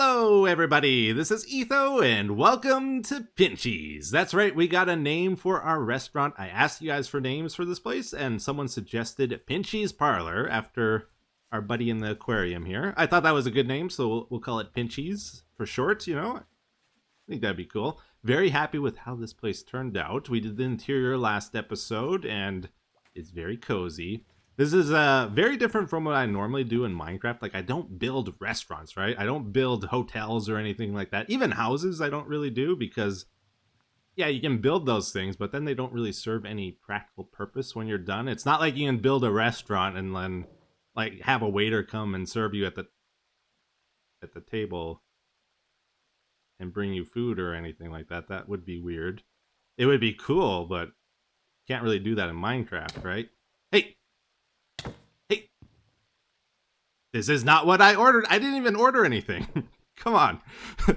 Hello everybody, this is Etho and welcome to Pinchies. That's right, we got a name for our restaurant. I asked you guys for names for this place and someone suggested Pinchies Parlor after our buddy in the aquarium here. I thought that was a good name, so we'll call it Pinchies for short, you know. I think that'd be cool. Very happy with how this place turned out. We did the interior last episode and it's very cozy. This is very different from what I normally do in Minecraft. Like, I don't build restaurants, right? I don't build hotels or anything like that. Even houses I don't really do because, yeah, you can build those things, but then they don't really serve any practical purpose when you're done. It's not like you can build a restaurant and then, like, have a waiter come and serve you at the table and bring you food or anything like that. That would be weird. It would be cool, but can't really do that in Minecraft, right? Hey! Hey, this is not what I ordered. I didn't even order anything. Come on.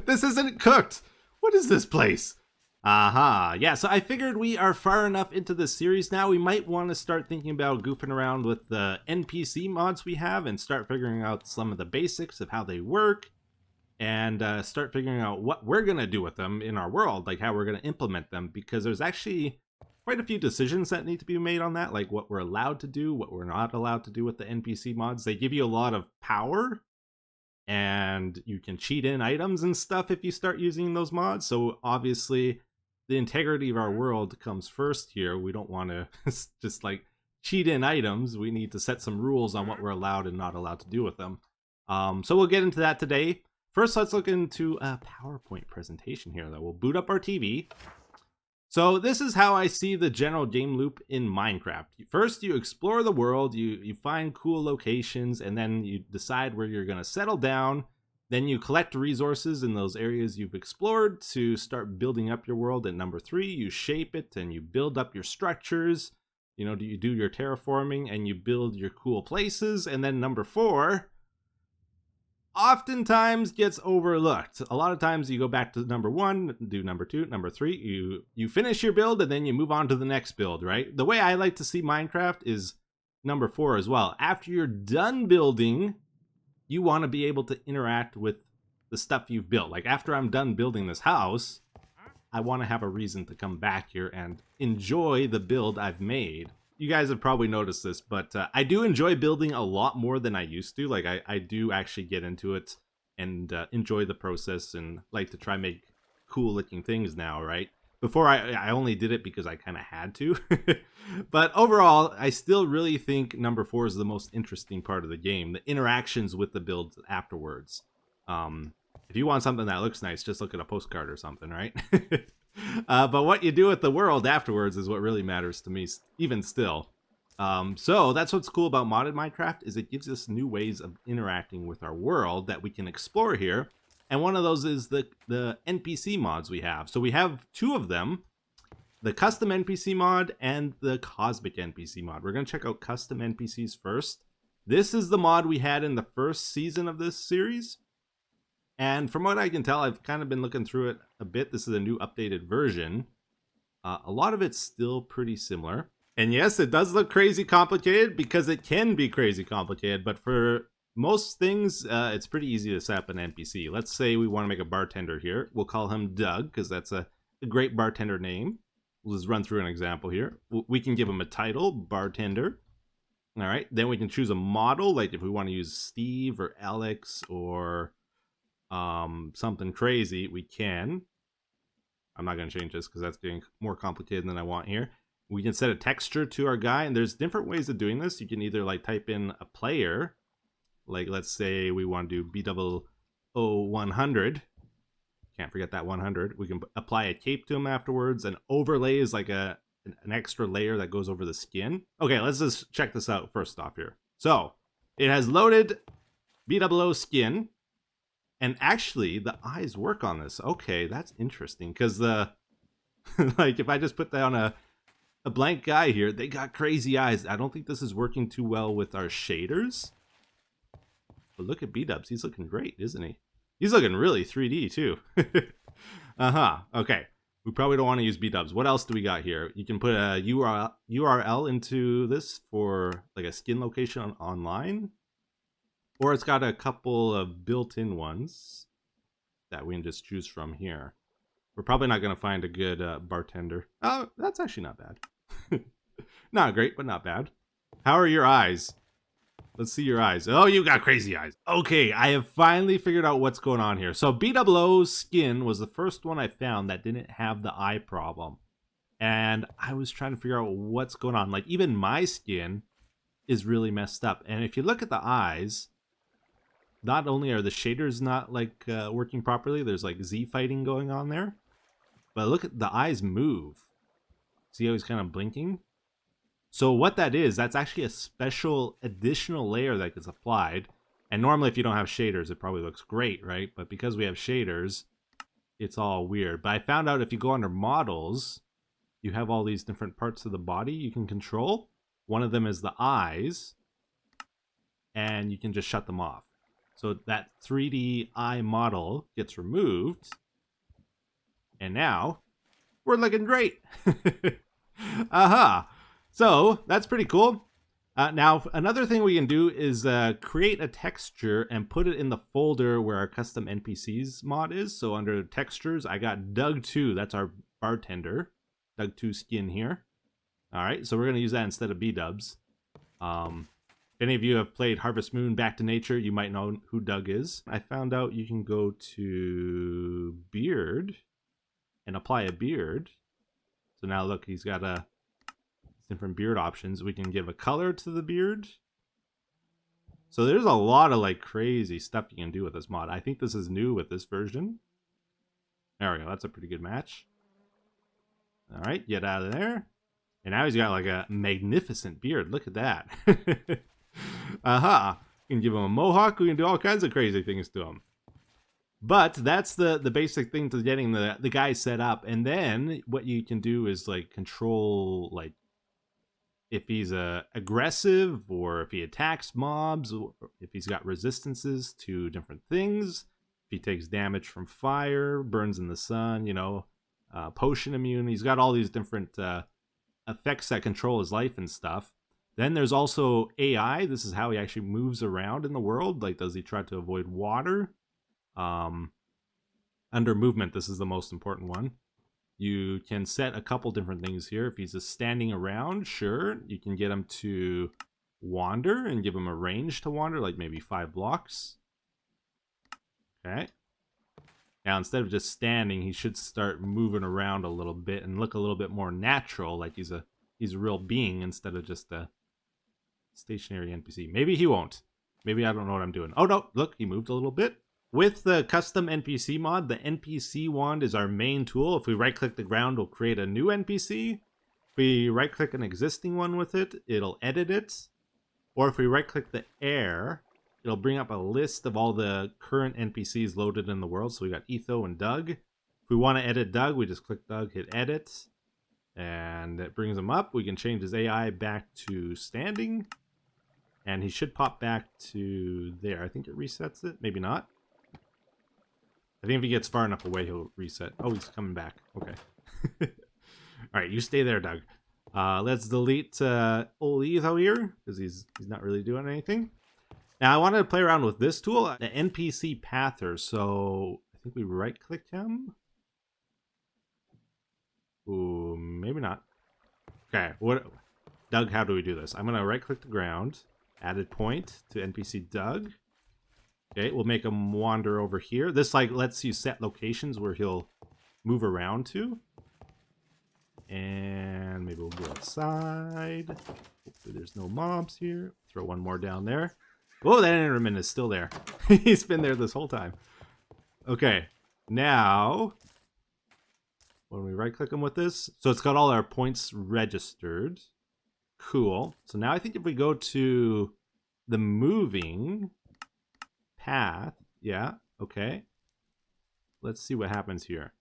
This isn't cooked. What is this place? Aha. Yeah, so I figured we are far enough into this series now. We might want to start thinking about goofing around with the NPC mods we have and start figuring out some of the basics of how they work and start figuring out what we're going to do with them in our world, like how we're going to implement them, because there's actually quite a few decisions that need to be made on that, like what we're allowed to do, what we're not allowed to do with the NPC mods. They give you a lot of power, and you can cheat in items and stuff if you start using those mods. So obviously, the integrity of our world comes first here. We don't want to just like cheat in items. We need to set some rules on what we're allowed and not allowed to do with them. So we'll get into that today. First, let's look into a PowerPoint presentation here, though. We'll boot up our TV. So this is how I see the general game loop in Minecraft. First, you explore the world, you find cool locations, and then you decide where you're going to settle down. Then you collect resources in those areas you've explored to start building up your world. And number 3, you shape it and you build up your structures. You know, you do your terraforming and you build your cool places. And then number 4 oftentimes gets overlooked. A lot of times you go back to number 1, do number 2, number 3, you finish your build and then you move on to the next build, right? The way I like to see Minecraft is number 4 as well. After you're done building, you want to be able to interact with the stuff you've built. Like, after I'm done building this house, I want to have a reason to come back here and enjoy the build I've made. You guys have probably noticed this, but I do enjoy building a lot more than I used to. Like, I do actually get into it and enjoy the process and like to try make cool looking things now, right? Before I only did it because I kind of had to. But overall, I still really think number 4 is the most interesting part of the game. The interactions with the builds afterwards. If you want something that looks nice, just look at a postcard or something, right? But what you do with the world afterwards is what really matters to me, even still. So that's what's cool about modded Minecraft, is it gives us new ways of interacting with our world that we can explore here. And one of those is the NPC mods we have. So we have 2 of them, the Custom NPC mod and the Cosmic NPC mod. We're going to check out Custom NPCs first. This is the mod we had in the first season of this series. And from what I can tell, I've kind of been looking through it a bit. This is a new updated version. A lot of it's still pretty similar. And yes, it does look crazy complicated because it can be crazy complicated. But for most things, it's pretty easy to set up an NPC. Let's say we want to make a bartender here. We'll call him Doug because that's a great bartender name. We'll just run through an example here. We can give him a title, bartender. All right. Then we can choose a model, like if we want to use Steve or Alex or something crazy, we can. I'm not going to change this because that's getting more complicated than I want here. We can set a texture to our guy, and there's different ways of doing this. You can either like type in a player, like let's say we want to do B000100. Can't forget that 100. We can apply a cape to him afterwards. An overlay is like an extra layer that goes over the skin. Okay, let's just check this out first off here. So it has loaded B00 skin. And actually, the eyes work on this. Okay, that's interesting. Because like, if I just put down a blank guy here, they got crazy eyes. I don't think this is working too well with our shaders. But look at B-dubs. He's looking great, isn't he? He's looking really 3D, too. Okay. We probably don't want to use B-dubs. What else do we got here? You can put a URL into this for, like, a skin location online. Or it's got a couple of built-in ones. that we can just choose from here. We're probably not going to find a good bartender. Oh, that's actually not bad. Not great, but not bad. How are your eyes? Let's see your eyes. Oh, you got crazy eyes. Okay, I have finally figured out what's going on here. So BOOskin was the first one I found that didn't have the eye problem. And I was trying to figure out what's going on. Like, even my skin is really messed up. And if you look at the eyes, not only are the shaders not like working properly, there's like Z fighting going on there. But look at the eyes move. See how he's kind of blinking? So what that is, that's actually a special additional layer that gets applied. And normally if you don't have shaders, it probably looks great, right? But because we have shaders, it's all weird. But I found out if you go under models, you have all these different parts of the body you can control. One of them is the eyes, and you can just shut them off. So that 3D eye model gets removed, and now we're looking great. Aha! So that's pretty cool. Now, another thing we can do is create a texture and put it in the folder where our CustomNPCs mod is. So under textures, I got Doug2. That's our bartender. Doug2 skin here. All right, so we're going to use that instead of B-dubs. If any of you have played Harvest Moon Back to Nature, you might know who Doug is. I found out you can go to beard and apply a beard. So now look, he's got different beard options. We can give a color to the beard. So there's a lot of like crazy stuff you can do with this mod. I think this is new with this version. There we go. That's a pretty good match. All right, get out of there. And now he's got like a magnificent beard. Look at that. Aha. You can give him a mohawk. We can do all kinds of crazy things to him. But that's the basic thing to getting the guy set up. And then what you can do is like control like if he's aggressive or if he attacks mobs, or if he's got resistances to different things, if he takes damage from fire, burns in the sun, you know, potion immune. He's got all these different effects that control his life and stuff. Then there's also AI. This is how he actually moves around in the world. Like, does he try to avoid water? Under movement, this is the most important one. You can set a couple different things here. If he's just standing around, sure, you can get him to wander and give him a range to wander, like maybe 5 blocks. Okay. Now, instead of just standing, he should start moving around a little bit and look a little bit more natural, like he's a real being instead of just a stationary NPC. Maybe he won't. Maybe I don't know what I'm doing. Oh, no, look, he moved a little bit. With the custom NPC mod, the NPC wand is our main tool. If we right-click the ground, we'll create a new NPC. If we right-click an existing one with it, it'll edit it. Or if we right-click the air, it'll bring up a list of all the current NPCs loaded in the world. So we got Etho and Doug. If we want to edit Doug, we just click Doug, hit edit. And it brings him up. We can change his AI back to standing. And he should pop back to there. I think it resets it. Maybe not. I think if he gets far enough away, he'll reset. Oh, he's coming back. Okay. All right, you stay there, Doug. Let's delete old Etho here, because he's not really doing anything. Now, I wanted to play around with this tool, the NPC Pather. So, I think we right-click him. Ooh, maybe not. Okay, Doug, how do we do this? I'm going to right-click the ground, added point to NPC Doug. Okay, we'll make him wander over here. This like lets you set locations where he'll move around to. And maybe we'll go outside. Hopefully there's no mobs here. Throw one more down there. Oh, that Enderman is still there. He's been there this whole time. Okay, now when we right click him with this, so it's got all our points registered. Cool. So now I think if we go to the moving path, yeah, okay. Let's see what happens here.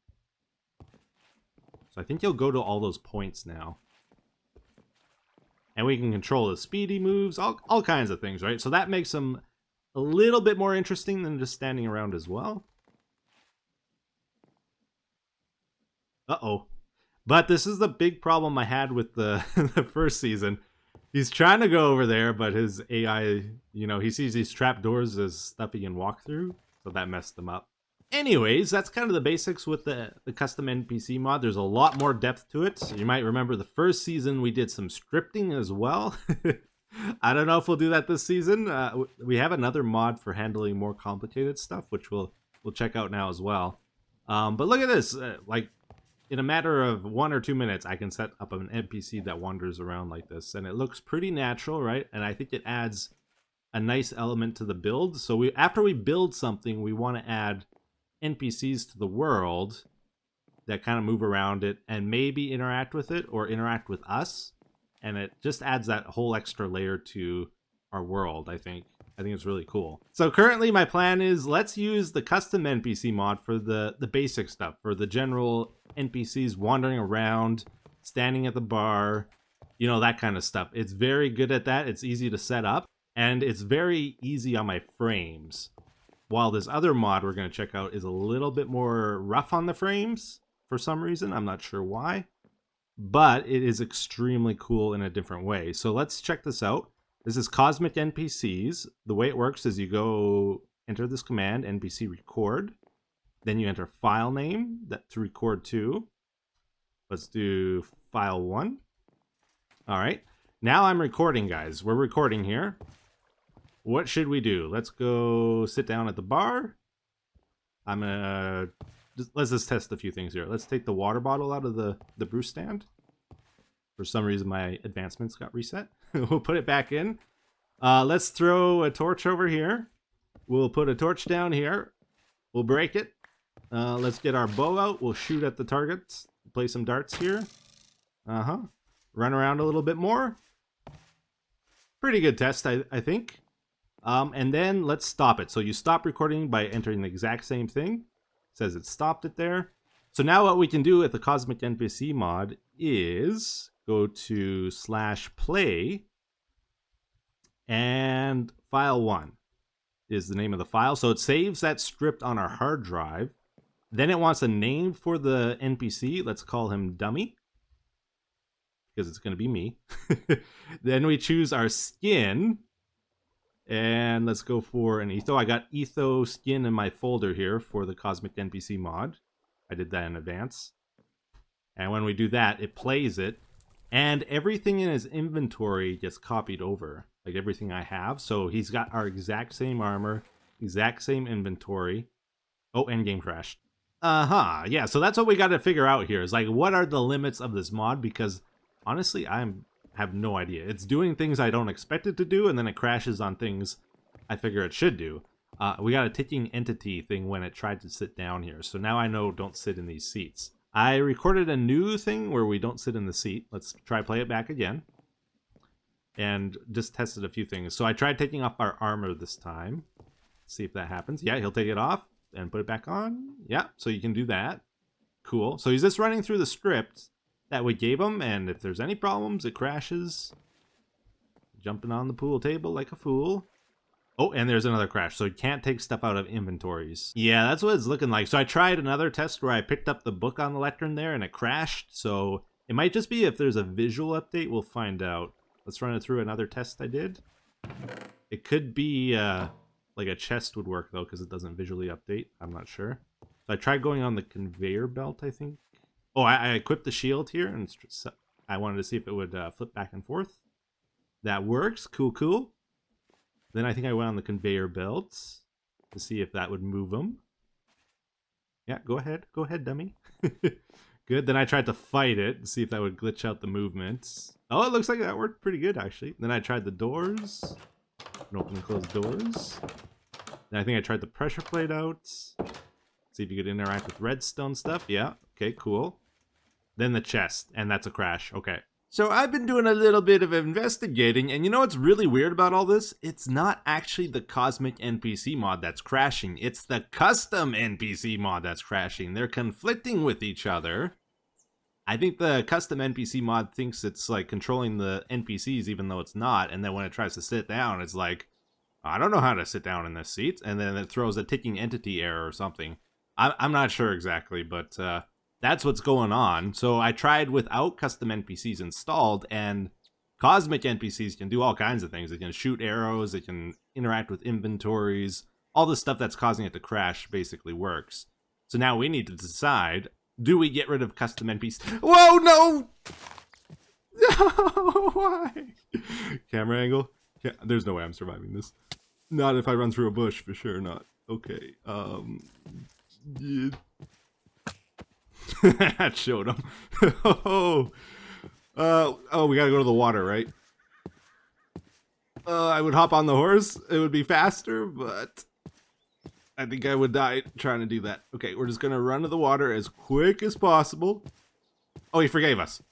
So I think you'll go to all those points now. And we can control the speed he moves, all kinds of things, right? So that makes him a little bit more interesting than just standing around as well. Uh-oh. But this is the big problem I had with the, the first season. He's trying to go over there, but his AI, you know, he sees these trapdoors as stuff he can walk through. So that messed him up. Anyways, that's kind of the basics with the custom NPC mod. There's a lot more depth to it. You might remember the first season we did some scripting as well. I don't know if we'll do that this season. We have another mod for handling more complicated stuff, which we'll check out now as well. But look at this. Like, in a matter of 1 or 2 minutes, I can set up an NPC that wanders around like this. And it looks pretty natural, right? And I think it adds a nice element to the build. So after we build something, we want to add NPCs to the world that kind of move around it and maybe interact with it or interact with us. And it just adds that whole extra layer to our world, I think. I think it's really cool. So currently my plan is let's use the custom NPC mod for the basic stuff, for the general NPCs wandering around, standing at the bar, you know, that kind of stuff. It's very good at that. It's easy to set up and it's very easy on my frames. While this other mod we're going to check out is a little bit more rough on the frames for some reason. I'm not sure why, but it is extremely cool in a different way. So let's check this out. This is CosmicNPCs. The way it works is you go enter this command, NPC record. Then you enter file name to record to. Let's do file 1. All right. Now I'm recording, guys. We're recording here. What should we do? Let's go sit down at the bar. Let's just test a few things here. Let's take the water bottle out of the brew stand. For some reason, my advancements got reset. We'll put it back in. Let's throw a torch over here. We'll put a torch down here. We'll break it. Let's get our bow out. We'll shoot at the targets. Play some darts here. Run around a little bit more. Pretty good test, I think. And then let's stop it. So you stop recording by entering the exact same thing. It says it stopped it there. So now what we can do with the CosmicNPC mod is go to /play and file 1 is the name of the file. So it saves that script on our hard drive. Then it wants a name for the NPC. Let's call him Dummy, because it's going to be me. Then we choose our skin. And let's go for an Etho. I got Etho skin in my folder here for the CosmicNPC mod. I did that in advance. And when we do that, it plays it. And everything in his inventory gets copied over. Like everything I have. So he's got our exact same armor, exact same inventory. Oh, and game crashed. Yeah, so that's what we got to figure out here. Is like, what are the limits of this mod? Because honestly, I have no idea. It's doing things I don't expect it to do, and then it crashes on things I figure it should do. We got a ticking entity thing when it tried to sit down here. So now I know don't sit in these seats. I recorded a new thing where we don't sit in the seat. Let's try play it back again. And just tested a few things. So I tried taking off our armor this time. See if that happens. Yeah, he'll take it off and put it back on. Yeah, so you can do that. Cool. So he's just running through the script that we gave him, and if there's any problems, it crashes. Jumping on the pool table like a fool. Oh, and there's another crash, so you can't take stuff out of inventories. Yeah, that's what it's looking like. So I tried another test where I picked up the book on the lectern there, and it crashed. So it might just be if there's a visual update, we'll find out. Let's run it through another test I did. It could be like a chest would work, though, because it doesn't visually update. I'm not sure. So I tried going on the conveyor belt, I think. Oh, I equipped the shield here, and I wanted to see if it would flip back and forth. That works. Cool, cool. Then I think I went on the conveyor belts to see if that would move them. Yeah, go ahead. Go ahead, dummy. Good. Then I tried to fight it to see if that would glitch out the movements. Oh, it looks like that worked pretty good, actually. Then I tried the doors. And open and close doors. Then I think I tried the pressure plate out. See if you could interact with redstone stuff. Yeah. Okay, cool. Then the chest. And that's a crash. Okay. So I've been doing a little bit of investigating, and you know what's really weird about all this? It's not actually the CosmicNPC mod that's crashing. It's the custom NPC mod that's crashing. They're conflicting with each other. I think the custom NPC mod thinks it's like controlling the NPCs even though it's not, and then when it tries to sit down, it's like, I don't know how to sit down in this seat, and then it throws a ticking entity error or something. I'm not sure exactly, but that's what's going on. So I tried without custom NPCs installed, and Cosmic NPCs can do all kinds of things. They can shoot arrows, they can interact with inventories, all the stuff that's causing it to crash basically works. So now we need to decide, do we get rid of custom NPCs? Whoa, no! No, why? Camera angle? Yeah, there's no way I'm surviving this. Not if I run through a bush, for sure not. Okay, yeah. That showed him. Oh, we gotta go to the water, right? I would hop on the horse. It would be faster, but I think I would die trying to do that. Okay, we're just gonna run to the water as quick as possible. Oh, he forgave us.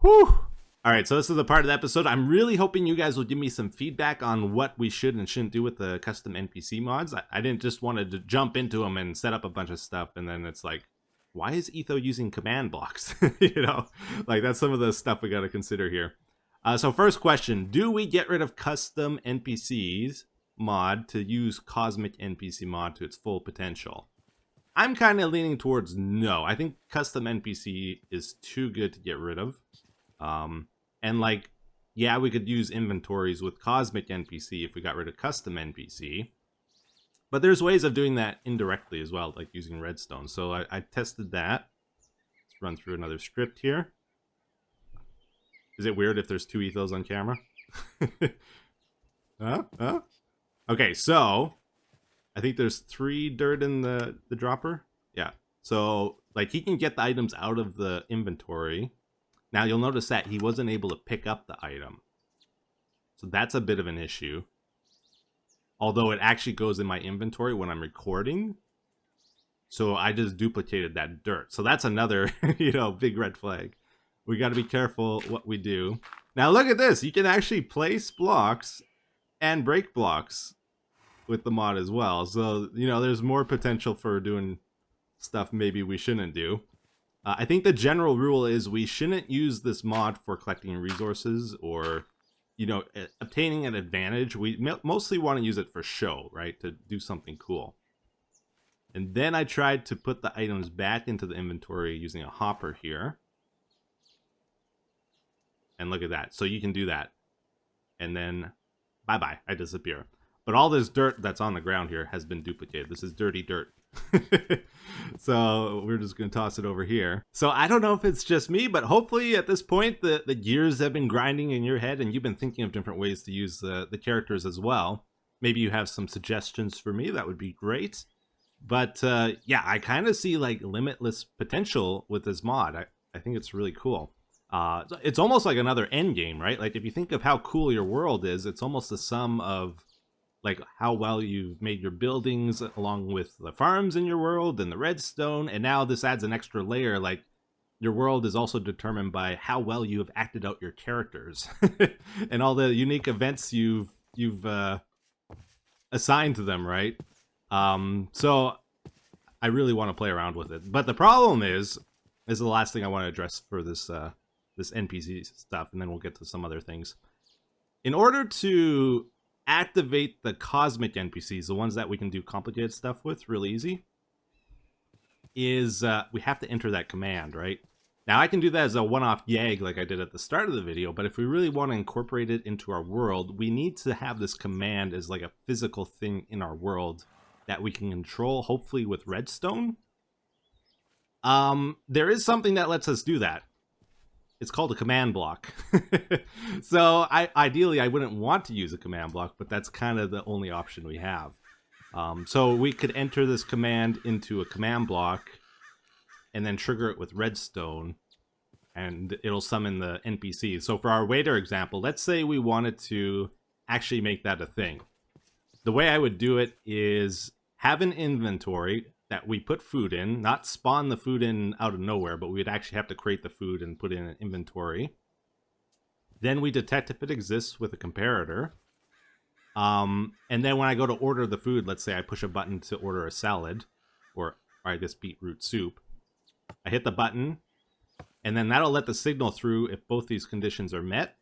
Whew. All right, so this is the part of the episode. I'm really hoping you guys will give me some feedback on what we should and shouldn't do with the custom NPC mods. I didn't just want to jump into them and set up a bunch of stuff, and then it's like, why is Etho using command blocks? You know, like that's some of the stuff we got to consider here. So first question, do we get rid of custom NPCs mod to use Cosmic NPC mod to its full potential? I'm kind of leaning towards no. I think custom NPC is too good to get rid of. And like, yeah, we could use inventories with Cosmic NPC if we got rid of custom NPC. But there's ways of doing that indirectly as well, like using redstone. So I tested that. Let's run through another script here. Is it weird if there's two ethos on camera? Huh? Okay, so I think there's 3 dirt in the dropper. Yeah. So like he can get the items out of the inventory. Now you'll notice that he wasn't able to pick up the item. So that's a bit of an issue. Although it actually goes in my inventory when I'm recording. So I just duplicated that dirt. So that's another, you know, big red flag. We got to be careful what we do. Now look at this. You can actually place blocks and break blocks with the mod as well. So, you know, there's more potential for doing stuff maybe we shouldn't do. I think the general rule is we shouldn't use this mod for collecting resources or, you know, obtaining an advantage. We mostly want to use it for show, right? To do something cool. And then I tried to put the items back into the inventory using a hopper here. And look at that. So you can do that. And then, bye-bye, I disappear. But all this dirt that's on the ground here has been duplicated. This is dirty dirt. So we're just going to toss it over here. So I don't know if it's just me, but hopefully at this point, the gears have been grinding in your head and you've been thinking of different ways to use the characters as well. Maybe you have some suggestions for me. That would be great. But yeah, I kind of see like limitless potential with this mod. I think it's really cool. It's almost like another end game, right? Like if you think of how cool your world is, it's almost the sum of like how well you've made your buildings along with the farms in your world and the redstone. And now this adds an extra layer. Like your world is also determined by how well you have acted out your characters and all the unique events you've assigned to them, right? So I really want to play around with it. But the problem is the last thing I want to address for this this NPC stuff, and then we'll get to some other things. In order to activate the Cosmic NPCs, the ones that we can do complicated stuff with really easy, is we have to enter that command, right? Now I can do that as a one-off gag like I did at the start of the video, but if we really want to incorporate it into our world, we need to have this command as like a physical thing in our world that we can control, hopefully with redstone. There is something that lets us do that. It's called a command block. So ideally I wouldn't want to use a command block, but that's kind of the only option we have. So we could enter this command into a command block and then trigger it with redstone and it'll summon the NPC. So for our waiter example, let's say we wanted to actually make that a thing. The way I would do it is have an inventory that we put food in, not spawn the food in out of nowhere, but we'd actually have to create the food and put it in an inventory. Then we detect if it exists with a comparator. And then when I go to order the food, let's say I push a button to order a salad, or I guess beetroot soup. I hit the button, and then that'll let the signal through if both these conditions are met.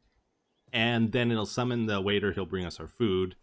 And then it'll summon the waiter, he'll bring us our food.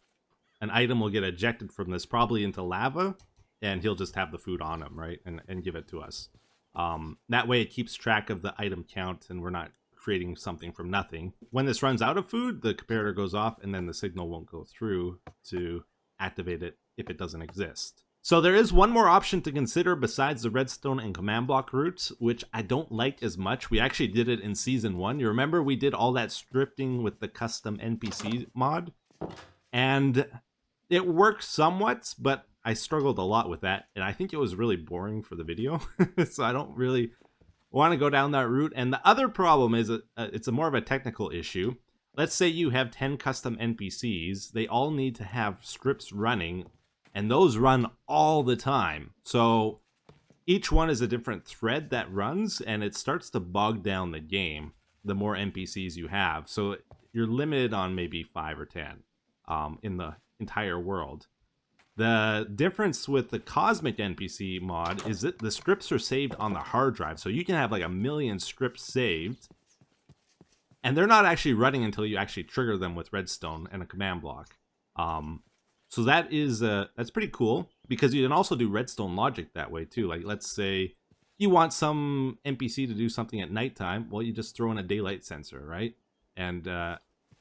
An item will get ejected from this, probably into lava, and he'll just have the food on him, right? And give it to us. That way it keeps track of the item count and we're not creating something from nothing. When this runs out of food, the comparator goes off and then the signal won't go through to activate it if it doesn't exist. So there is one more option to consider besides the redstone and command block routes, which I don't like as much. We actually did it in Season 1. You remember we did all that scripting with the custom NPC mod? And it worked somewhat, but I struggled a lot with that. And I think it was really boring for the video. So I don't really want to go down that route. And the other problem is it's a more of a technical issue. Let's say you have 10 custom NPCs. They all need to have scripts running, and those run all the time. So each one is a different thread that runs, and it starts to bog down the game the more NPCs you have. So you're limited on maybe 5 or 10 in the entire world. The difference with the Cosmic NPC mod is that the scripts are saved on the hard drive. So you can have like 1 million scripts saved, and they're not actually running until you actually trigger them with redstone and a command block. So that is that's pretty cool, because you can also do redstone logic that way too. Like, let's say you want some NPC to do something at nighttime. Well, you just throw in a daylight sensor, right? And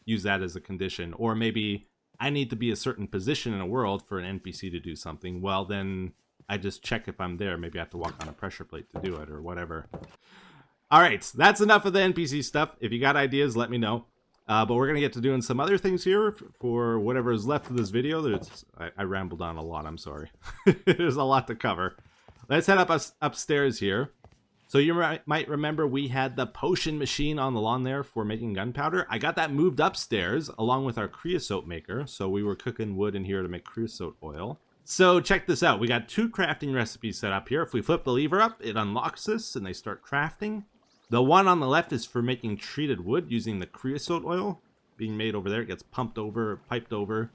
use that as a condition. Or maybe I need to be a certain position in a world for an NPC to do something. Well, then I just check if I'm there. Maybe I have to walk on a pressure plate to do it or whatever. All right, that's enough of the NPC stuff. If you got ideas, let me know. But we're going to get to doing some other things here for whatever is left of this video. I rambled on a lot, I'm sorry. There's a lot to cover. Let's head upstairs here. So you might remember we had the potion machine on the lawn there for making gunpowder. I got that moved upstairs along with our creosote maker. So we were cooking wood in here to make creosote oil. So check this out. We got 2 crafting recipes set up here. If we flip the lever up, it unlocks this and they start crafting. The one on the left is for making treated wood using the creosote oil being made over there. It gets pumped over, piped over,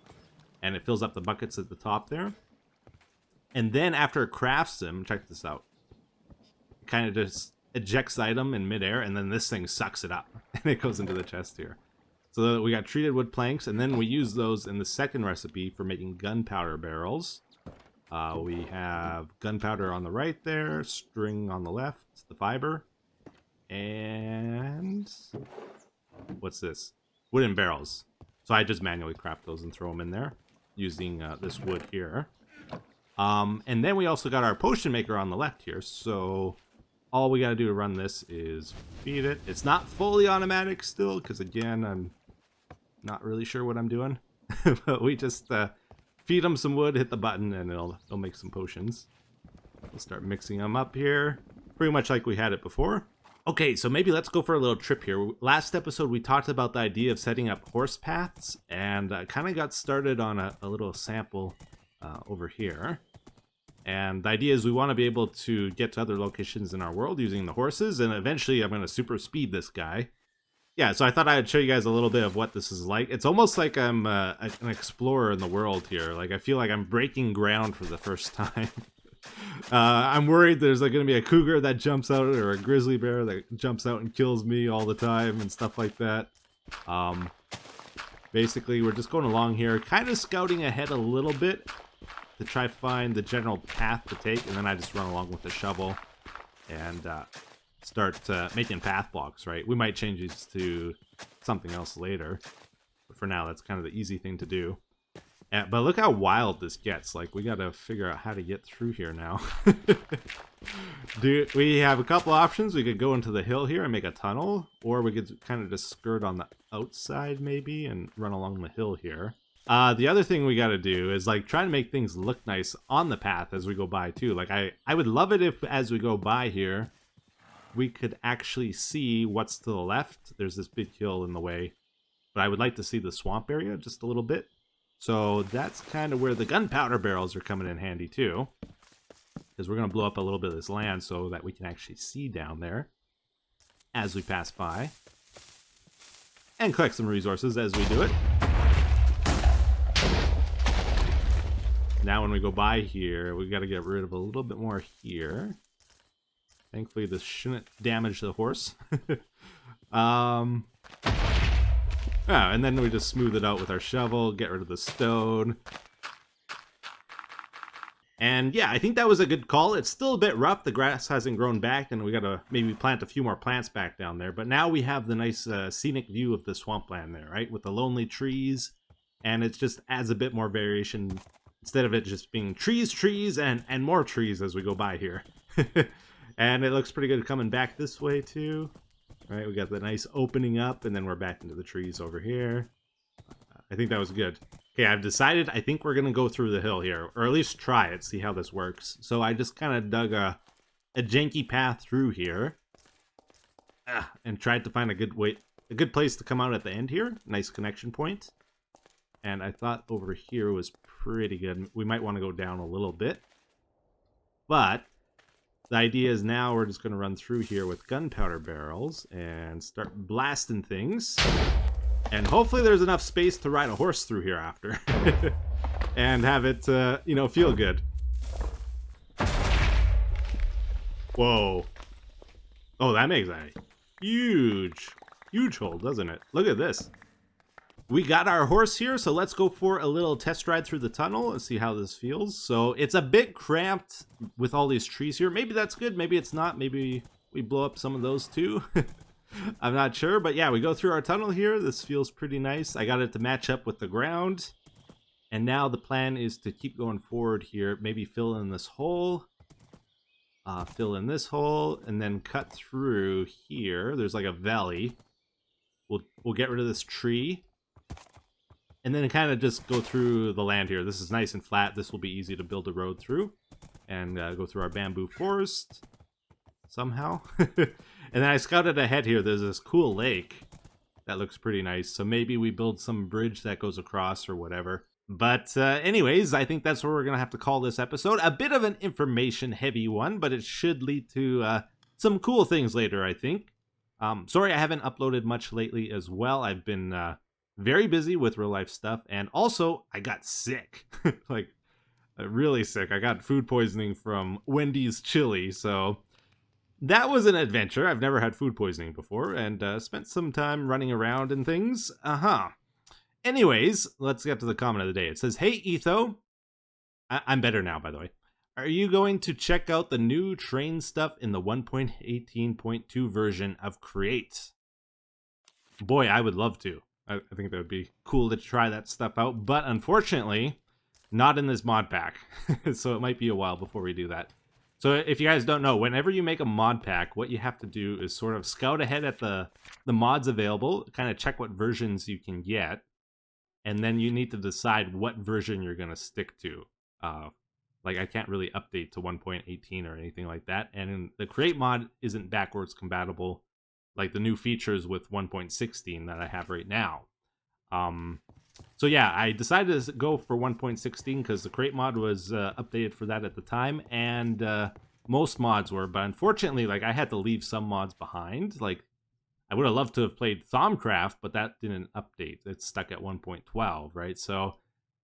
and it fills up the buckets at the top there. And then after it crafts them, check this out. It kind of just ejects the item in midair, and then this thing sucks it up, and it goes into the chest here. So we got treated wood planks, and then we use those in the second recipe for making gunpowder barrels. We have gunpowder on the right there, string on the left, the fiber. And what's this? Wooden barrels. So I just manually craft those and throw them in there using this wood here. And then we also got our potion maker on the left here. So all we got to do to run this is feed it. It's not fully automatic still, because again, I'm not really sure what I'm doing. But we just feed them some wood, hit the button, and it'll make some potions. We'll start mixing them up here, pretty much like we had it before. Okay, so maybe let's go for a little trip here. Last episode, we talked about the idea of setting up horse paths, and kind of got started on a little sample over here. And the idea is we want to be able to get to other locations in our world using the horses, and eventually I'm going to super speed this guy. Yeah, so I thought I'd show you guys a little bit of what this is like. It's almost like I'm an explorer in the world here. Like, I feel like I'm breaking ground for the first time. I'm worried there's like going to be a cougar that jumps out, or a grizzly bear that jumps out and kills me all the time and stuff like that. Basically, we're just going along here, kind of scouting ahead a little bit to try to find the general path to take, and then I just run along with the shovel and start making path blocks, right? We might change these to something else later, but for now, that's kind of the easy thing to do. But look how wild this gets. Like, we got to figure out how to get through here now. We have a couple options. We could go into the hill here and make a tunnel, or we could kind of just skirt on the outside maybe and run along the hill here. The other thing we got to do is like try to make things look nice on the path as we go by too. Like, I would love it if as we go by here, we could actually see what's to the left. There's this big hill in the way, but I would like to see the swamp area just a little bit. So that's kind of where the gunpowder barrels are coming in handy too, because we're going to blow up a little bit of this land so that we can actually see down there as we pass by and collect some resources as we do it. Now when we go by here, we got to get rid of a little bit more here. Thankfully this shouldn't damage the horse. And then we just smooth it out with our shovel, get rid of the stone. And yeah, I think that was a good call. It's still a bit rough. The grass hasn't grown back, and we gotta maybe plant a few more plants back down there. But now we have the nice scenic view of the swampland there, right? With the lonely trees, and it just adds a bit more variation instead of it just being trees, and more trees as we go by here. And it looks pretty good coming back this way too. All right, we got the nice opening up, and then we're back into the trees over here. I think that was good. Okay, I've decided I think we're going to go through the hill here, or at least try it, see how this works. So I just kind of dug a janky path through here and tried to find a good place to come out at the end here. Nice connection point. And I thought over here was pretty good. We might want to go down a little bit. But the idea is now we're just going to run through here with gunpowder barrels and start blasting things. And hopefully there's enough space to ride a horse through here after. And have it, you know, feel good. Whoa. Oh, that makes a huge hole, doesn't it? Look at this. We got our horse here, so let's go for a little test ride through the tunnel and see how this feels. So it's a bit cramped with all these trees here. Maybe that's good, maybe it's not. Maybe we blow up some of those too. I'm not sure, but yeah, we go through our tunnel here. This feels pretty nice. I got it to match up with the ground. And now the plan is to keep going forward here. Maybe fill in this hole. Fill in this hole, and then cut through here. There's like a valley. We'll get rid of this tree. And then kind of just go through the land here. This is nice and flat. This will be easy to build a road through. And go through our bamboo forest. Somehow. And then I scouted ahead here. There's this cool lake. That looks pretty nice. So maybe we build some bridge that goes across or whatever. But anyways, I think that's what we're going to have to call this episode. A bit of an information-heavy one, but it should lead to some cool things later, I think. Sorry I haven't uploaded much lately as well. I've been very busy with real-life stuff. And also, I got sick. Like, really sick. I got food poisoning from Wendy's chili, so that was an adventure. I've never had food poisoning before, and spent some time running around and things. Anyways, let's get to the comment of the day. It says, "Hey, Etho." I'm better now, by the way. "Are you going to check out the new train stuff in the 1.18.2 version of Create?" Boy, I would love to. I think that would be cool to try that stuff out, but unfortunately, not in this mod pack. So it might be a while before we do that. So if you guys don't know, whenever you make a mod pack, what you have to do is sort of scout ahead at the mods available, kind of check what versions you can get, and then you need to decide what version you're going to stick to. Like, I can't really update to 1.18 or anything like that, and the Create mod isn't backwards compatible like the new features with 1.16 that I have right now. So yeah, I decided to go for 1.16 because the Create mod was updated for that at the time, and most mods were, but unfortunately, like, I had to leave some mods behind. Like, I would have loved to have played Thaumcraft, but that didn't update. It's stuck at 1.12, right? So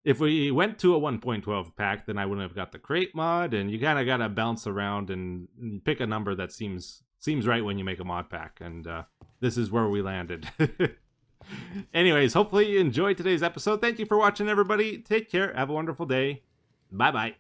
if we went to a 1.12 pack, then I wouldn't have got the Create mod, and you kind of got to bounce around and pick a number that seems right when you make a mod pack, and this is where we landed. Anyways, hopefully you enjoyed today's episode. Thank you for watching, everybody. Take care. Have a wonderful day. Bye-bye.